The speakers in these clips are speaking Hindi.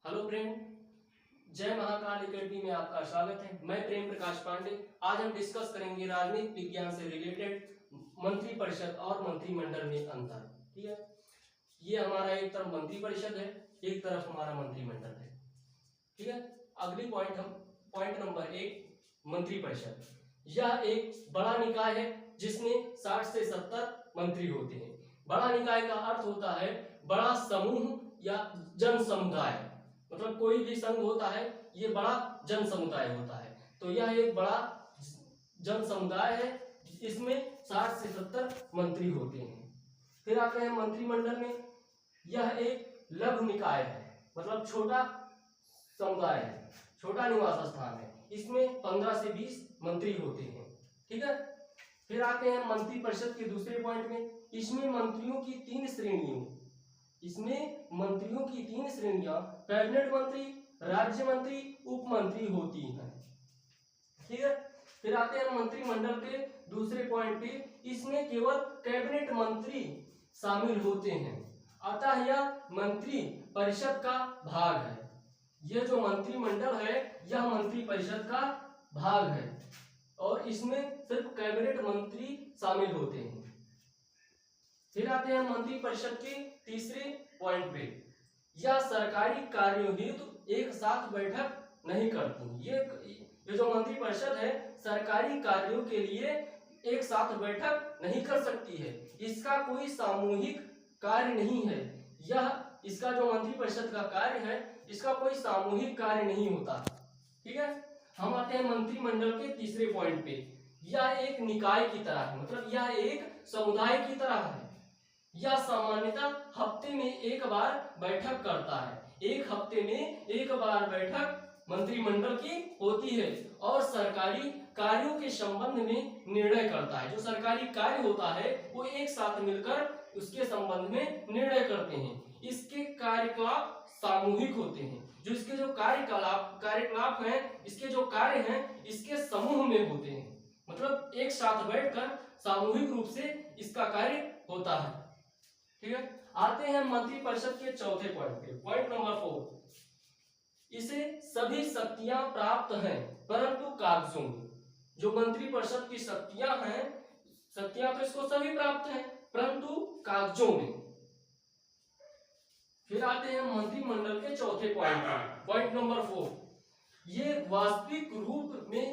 हेलो फ्रेंड, जय महाकाल एकेडमी में आपका स्वागत है। मैं प्रेम प्रकाश पांडे। आज हम डिस्कस करेंगे राजनीतिक विज्ञान से रिलेटेड मंत्री परिषद और मंत्रिमंडल में अंतर। ठीक है, ये हमारा एक तरफ मंत्री परिषद है, एक तरफ हमारा मंत्रिमंडल है। ठीक है, अगली पॉइंट नंबर 1, मंत्री परिषद। यह एक बड़ा निकाय है जिसमें 60 से 70 मंत्री होते हैं। बड़ा निकाय का अर्थ होता है बड़ा समूह या जन समुदाय, मतलब कोई भी संघ होता है, ये बड़ा जन समुदाय होता है। तो यह एक बड़ा जन समुदाय है, इसमें 60 से 70 मंत्री होते हैं। फिर आते हैं मंत्रिमंडल में। यह एक लघु निकाय है, मतलब छोटा समुदाय है, छोटा निवास स्थान है। इसमें 15 से 20 मंत्री होते हैं। ठीक है, फिर आते हैं मंत्री परिषद के दूसरे पॉइंट में। इसमें मंत्रियों की 3 श्रेणियां कैबिनेट मंत्री, राज्य मंत्री, उप मंत्री होती हैं। ठीक है, फिर आते हैं मंत्रिमंडल के दूसरे पॉइंट पे। इसमें केवल कैबिनेट मंत्री शामिल होते हैं, अतः यह मंत्री परिषद का भाग है। यह जो मंत्रिमंडल है यह मंत्री परिषद का भाग है और इसमें सिर्फ कैबिनेट मंत्री शामिल होते हैं। फिर आते हैं मंत्री परिषद के तीसरे पॉइंट पे। यह सरकारी कार्यों हेतु एक साथ बैठक नहीं करती। ये जो मंत्री परिषद है सरकारी कार्यों के लिए एक साथ बैठक नहीं कर सकती है। इसका कोई सामूहिक कार्य नहीं है। इसका जो मंत्री परिषद का कार्य है इसका कोई सामूहिक कार्य नहीं होता। ठीक है, हम आते हैं मंत्रिमंडल के तीसरे पॉइंट पे। यह एक निकाय की तरह है, मतलब यह एक समुदाय की तरह है। यह सामान्यतः हफ्ते में एक बार बैठक करता है। एक हफ्ते में एक बार बैठक मंत्रिमंडल की होती है और सरकारी कार्यों के संबंध में निर्णय करता है। जो सरकारी कार्य होता है वो एक साथ मिलकर उसके संबंध में निर्णय करते हैं। इसके कार्यकलाप सामूहिक होते हैं। जो इसके जो कार्यकलाप हैं, इसके जो कार्य हैं इसके समूह में होते हैं, मतलब एक साथ बैठकर सामूहिक रूप से इसका कार्य होता है। ठीक है, आते हैं मंत्री परिषद के चौथे पॉइंट पे। पॉइंट नंबर 4, इसे सभी शक्तियां प्राप्त हैं परंतु कागजों में। जो मंत्री परिषद की शक्तियां तो इसको सभी प्राप्त हैं परंतु कागजों में। फिर आते हैं मंत्रिमंडल के चौथे पॉइंट पे। पॉइंट नंबर 4, ये वास्तविक रूप में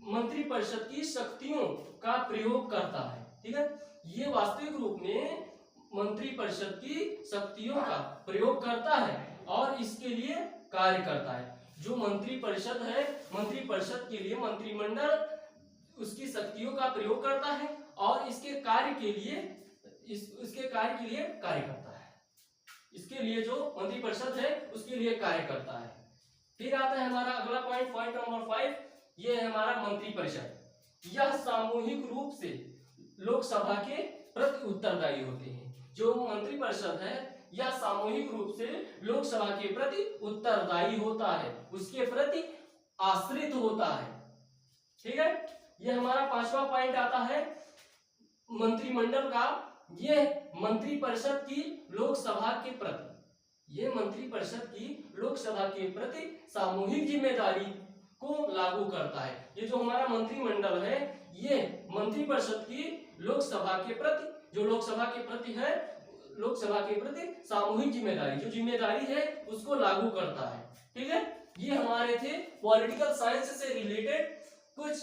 मंत्री परिषद की शक्तियों का प्रयोग करता है। ठीक है, ये वास्तविक रूप में मंत्री परिषद की शक्तियों का प्रयोग करता है और इसके लिए कार्य करता है। जो मंत्री परिषद है, मंत्री परिषद के लिए मंत्रिमंडल उसकी शक्तियों का प्रयोग करता है और इसके कार्य के लिए कार्य करता है। इसके लिए जो मंत्री परिषद है उसके लिए कार्य करता है। फिर आता है हमारा अगला पॉइंट नंबर 5। ये है हमारा मंत्री परिषद। यह सामूहिक रूप से लोकसभा के प्रति उत्तरदायी होते हैं। जो मंत्री परिषद है यह सामूहिक रूप से लोकसभा के प्रति उत्तरदायी होता है, उसके प्रति आश्रित होता है। ठीक है, ये हमारा 5वां पॉइंट आता है मंत्रिमंडल का। ये मंत्री परिषद की लोकसभा के प्रति सामूहिक जिम्मेदारी को लागू करता है। ये जो हमारा मंत्रिमंडल है ये मंत्री परिषद की लोकसभा के प्रति सामूहिक जिम्मेदारी है उसको लागू करता है। ठीक है, ये हमारे थे पॉलिटिकल साइंस से रिलेटेड कुछ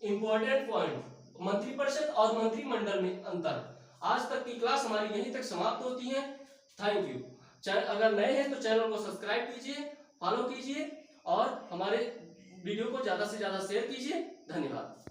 इंपॉर्टेंट पॉइंट, मंत्री परिषद और मंत्रिमंडल में अंतर। आज तक की क्लास हमारी यहीं तक समाप्त होती है। Thank you. अगर नए हैं तो चैनल को सब्सक्राइब कीजिए, फॉलो कीजिए और हमारे वीडियो को ज्यादा से ज्यादा शेयर कीजिए। धन्यवाद।